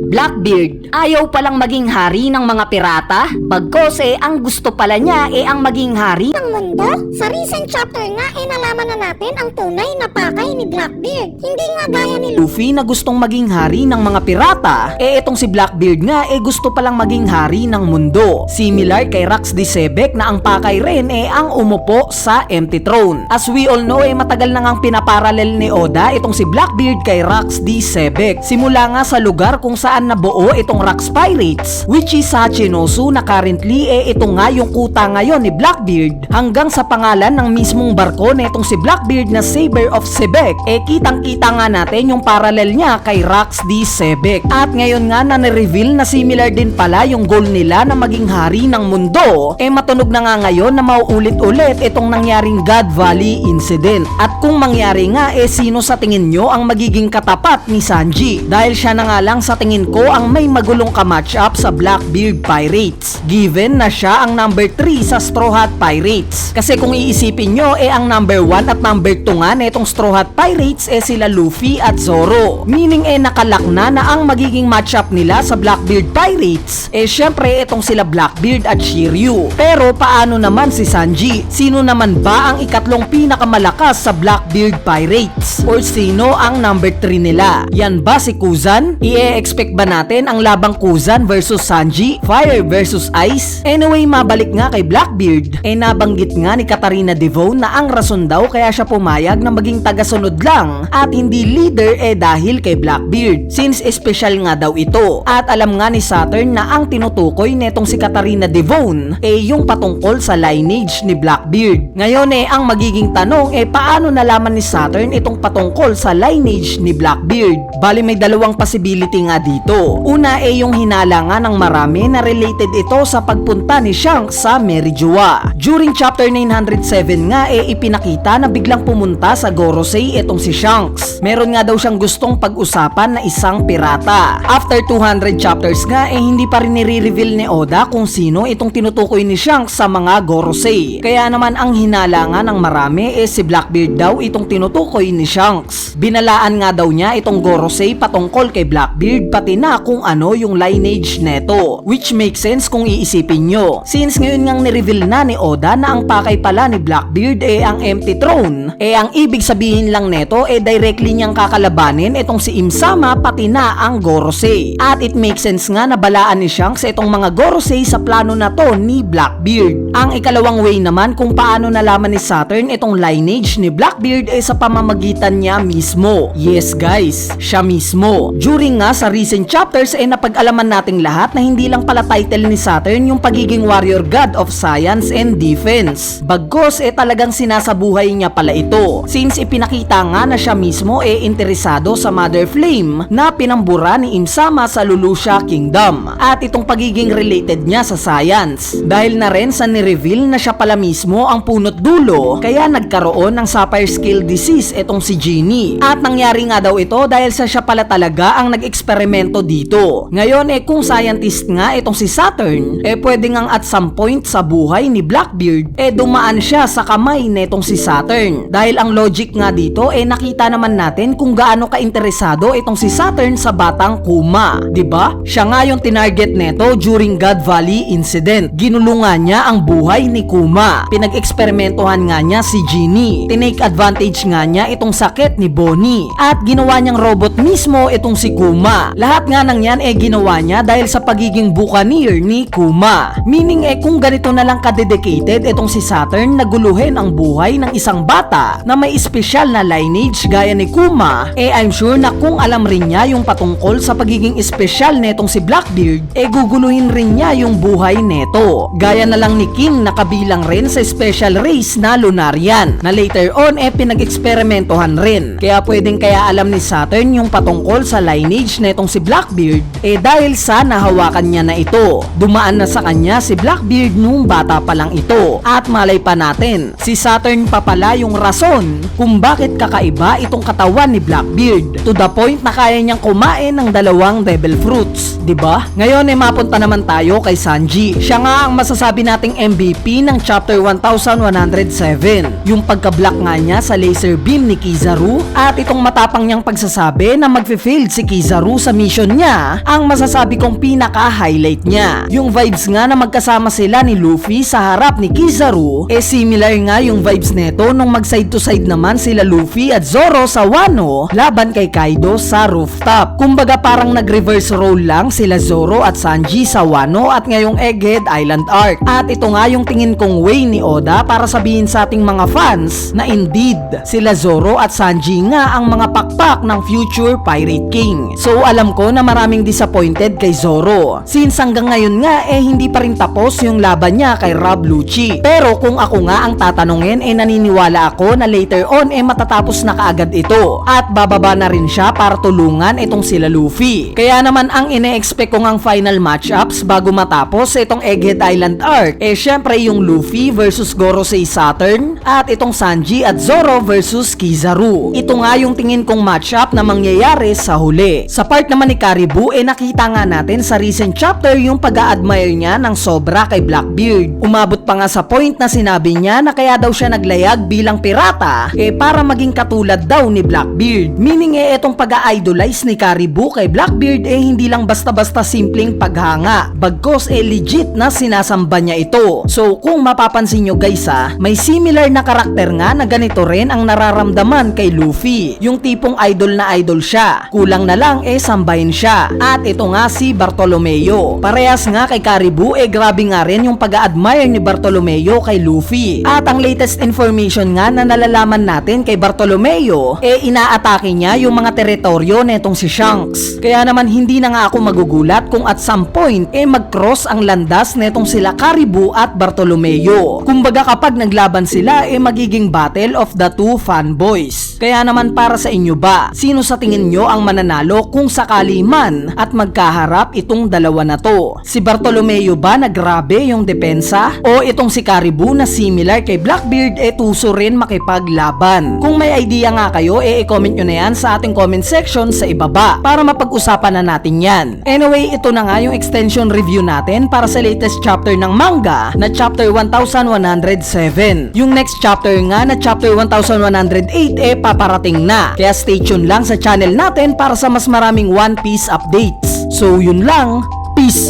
Blackbeard, ayaw palang maging hari ng mga pirata? Bagkos ang gusto pala niya ang maging hari Ng mundo? Sa recent chapter nga nalaman na natin ang tunay na pakay ni Blackbeard. Hindi nga gaya ni Luffy na gustong maging hari ng mga pirata, itong si Blackbeard nga gusto palang maging hari ng mundo. Similar kay Rax D. Sebek na ang pakay rin ang umupo sa empty throne. As we all know matagal na ngang pinaparalel ni Oda itong si Blackbeard kay Rax D. Sebek. Simula nga sa lugar kung saan nabuo itong Rax Pirates, which is Hachinosu na currently ito nga yung kuta ngayon ni Blackbeard, hanggang sa pangalan ng mismong barko na itong si Blackbeard na Saber of Sebek, kitang-kita nga natin yung parallel niya kay Rax D. Sebek. At ngayon nga na ni-reveal na similar din pala yung goal nila na maging hari ng mundo, matunog na nga ngayon na mauulit-ulit itong nangyaring God Valley incident. At kung mangyari nga sino sa tingin nyo ang magiging katapat ni Sanji? Dahil siya na nga lang sa tingin ko ang may magulong ka-matchup sa Blackbeard Pirates, given na siya ang number 3 sa Straw Hat Pirates. Kasi kung iisipin nyo ang number 1 at number 2 nga netong Straw Hat Pirates sila Luffy at Zoro, meaning nakalak na ang magiging matchup nila sa Blackbeard Pirates syempre itong sila Blackbeard at Shiryu. Pero paano naman si Sanji? Sino naman ba ang ikatlong pinakamalakas sa Blackbeard Pirates? Or sino ang number 3 nila? Yan ba si Kuzan? I-expect ba natin ang labang Kuzan versus Sanji? Fire versus Ice? Anyway, mabalik nga kay Blackbeard. Nabanggit nga ni Katarina Devon na ang rason daw kaya siya pumayag na maging tagasunod lang at hindi leader dahil kay Blackbeard, since special nga daw ito. At alam nga ni Saturn na ang tinutukoy netong si Katarina Devon yung patungkol sa lineage ni Blackbeard. Ngayon ang magiging tanong paano nalaman ni Saturn itong patungkol sa lineage ni Blackbeard? Bali may dalawang possibility nga dito. Una yung hinala nga ng marami na related ito sa pagpunta ni Shanks sa Merijua. During chapter 907 nga ipinakita na biglang pumunta sa Gorosei itong si Shanks. Meron nga daw siyang gustong pag-usapan na isang pirata. After 200 chapters nga hindi pa rin nire-reveal ni Oda kung sino itong tinutukoy ni Shanks sa mga Gorosei. Kaya naman ang hinala nga ng marami si Blackbeard daw itong tinutukoy ni Shanks. Binalaan nga daw niya itong Gorosei patungkol kay Blackbeard pati na kung ano yung lineage neto, which makes sense kung iisipin nyo, since ngayon ngang ni-reveal na ni Oda na ang pakay pala ni Blackbeard ang empty throne. Ang ibig sabihin lang neto directly niyang kakalabanin itong si Im-sama pati na ang Gorosei. At it makes sense nga na balaan ni Shanks itong mga Gorosei sa plano na to ni Blackbeard. Ang ikalawang way naman kung paano nalaman ni Saturn itong lineage ni Blackbeard sa pamamagitan niya mismo. Yes guys, siya mismo. During nga sa recent chapters napag-alaman nating lahat na hindi lang pala title ni Saturn yung pagiging warrior god of science and defense. Bagkos talagang sinasabuhay niya pala ito, since ipinakita nga na siya mismo interesado sa Mother Flame na pinambura ni Im-sama sa Lulusha Kingdom, at itong pagiging related niya sa science dahil na rin sa ni-reveal na siya pala mismo ang punot dulo kaya nagkaroon ng Sapphire Scale Disease itong si Genie. At nangyari nga daw ito dahil sa siya pala talaga ang nag-eksperimento dito. Ngayon kung scientist nga itong si Saturn, pwede ngang at some point sa buhay ni Blackbeard dumaan siya sa kamay netong si Saturn. Dahil ang logic nga dito nakita naman natin kung gaano ka-interesado itong si Saturn sa batang Kuma, 'di ba? Siya nga yung tinarget neto during God Valley incident. Ginulungan niya ang buhay ni Kuma. Pinag-eksperimentohan nga niya si Genie. Tinake advantage nga niya itong sakit ni Bonnie. At ginawa niyang robot mismo itong si Kuma. Lahat nga nang yan ginawa niya dahil sa pagiging buccaneer ni Kuma. Meaning kung ganito na lang ka-dedicated itong si Saturn na guluhin ang buhay ng isang bata na may espesyal na lineage gaya ni Kuma, I'm sure na kung alam rin niya yung patungkol sa pagiging espesyal netong si Blackbeard, guguluhin rin niya yung buhay neto. Gaya na lang ni King na kabilang rin sa special race na Lunarian na later on pinag-eksperimentohan rin. Kaya pwedeng kaya alam ni Saturn yung patungkol sa lineage netong si Blackbeard dahil sa nahawakan niya na ito. Dumaan na sa kanya si Blackbeard nung bata pa lang ito. At malay pa natin, si Saturn pa pala yung rason kung bakit kakaiba itong katawan ni Blackbeard, to the point na kaya niyang kumain ng 2 devil fruits, 'di ba? Ngayon mapunta naman tayo kay Sanji. Siya nga ang masasabi nating MVP ng chapter 1107. Yung pagka-block nga niya sa laser beam ni Kizaru at itong matapang niyang pagsasabi na magfe-failed si Kizaru sa mission action niya ang masasabi kong pinaka-highlight niya. Yung vibes nga na magkasama sila ni Luffy sa harap ni Kizaru, similar nga yung vibes neto nung mag side to side naman sila Luffy at Zoro sa Wano laban kay Kaido sa rooftop. Kumbaga parang nag-reverse role lang sila Zoro at Sanji sa Wano at ngayong Egghead Island arc. At ito nga yung tingin kong way ni Oda para sabihin sa ating mga fans na indeed sila Zoro at Sanji nga ang mga pakpak ng future Pirate King. So alam ko na maraming disappointed kay Zoro since hanggang ngayon nga hindi pa rin tapos yung laban niya kay Rob Lucci. Pero kung ako nga ang tatanungin naniniwala ako na later on matatapos na kaagad ito at bababa na rin siya para tulungan itong sila Luffy. Kaya naman ang ine-expect ko ngang final matchups bago matapos itong Egghead Island arc syempre yung Luffy versus Gorosei Saturn at itong Sanji at Zoro versus Kizaru. Ito nga yung tingin kong matchup na mangyayari sa huli. Sa part naman ni Caribou nakita nga natin sa recent chapter yung pag-a-admire niya ng sobra kay Blackbeard. Umabot pa nga sa point na sinabi niya na kaya daw siya naglayag bilang pirata para maging katulad daw ni Blackbeard. Meaning itong pag-a-idolize ni Caribou kay Blackbeard hindi lang basta-basta simpleng paghanga. Bagkos legit na sinasamba niya ito. So kung mapapansin nyo guys may similar na karakter nga na ganito rin ang nararamdaman kay Luffy. Yung tipong idol na idol siya. Kulang na lang sambahin siya. At ito nga si Bartolomeo. Parehas nga kay Caribou grabe nga rin yung pag-a-admire ni Bartolomeo kay Luffy. At ang latest information nga na nalalaman natin kay Bartolomeo inaatake niya yung mga teritoryo netong si Shanks. Kaya naman hindi na nga ako magugulat kung at some point mag-cross ang landas netong sila Caribou at Bartolomeo. Kumbaga kapag naglaban sila magiging battle of the two fanboys. Kaya naman para sa inyo ba, sino sa tingin nyo ang mananalo kung sakali man at magkaharap itong dalawa na to? Si Bartolomeo ba na grabe yung depensa? O itong si Caribou na similar kay Blackbeard tuso rin makipaglaban? Kung may idea nga kayo i-comment nyo na yan sa ating comment section sa ibaba para mapag-usapan na natin yan. Anyway, ito na nga yung extension review natin para sa latest chapter ng manga na chapter 1107. Yung next chapter nga na chapter 1108 paparating na. Kaya stay tuned lang sa channel natin para sa mas maraming One Piece updates. So yun lang, peace!